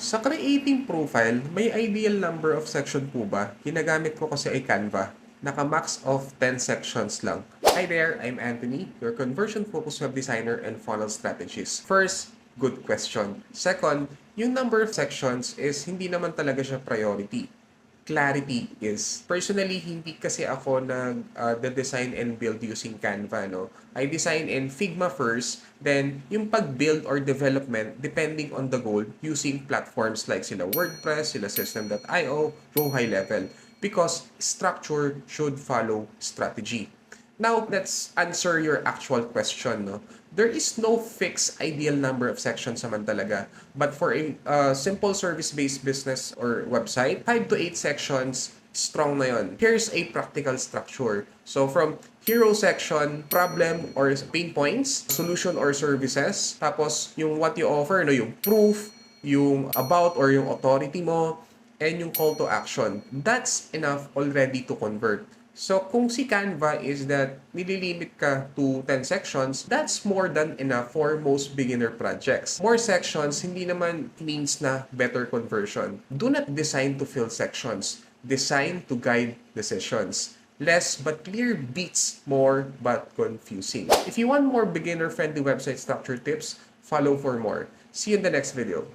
Sa creating profile, may ideal number of section po ba? Ginagamit ko kasi ay Canva. Naka-max of 10 sections lang. Hi there, I'm Anthony, your conversion-focused web designer and funnel strategist. First, good question. Second, yung number of sections is hindi naman talaga siya priority. Clarity is, personally, hindi kasi ako nag-design and build using Canva, no? I design in Figma first, then yung pag-build or development, depending on the goal, using platforms like sila WordPress, sila System.io, go high level. Because structure should follow strategy. Now, let's answer your actual question. No? There is no fixed ideal number of sections naman talaga. But for a simple service-based business or website, 5 to 8 sections, strong na yon. Here's a practical structure. So from hero section, problem or pain points, solution or services, tapos yung what you offer, no, yung proof, yung about or yung authority mo, and yung call to action. That's enough already to convert. So, kung si Canva is that nililimit ka to 10 sections, that's more than enough for most beginner projects. More sections, hindi naman means na better conversion. Do not design to fill sections. Design to guide decisions. Less but clear beats more but confusing. If you want more beginner-friendly website structure tips, follow for more. See you in the next video.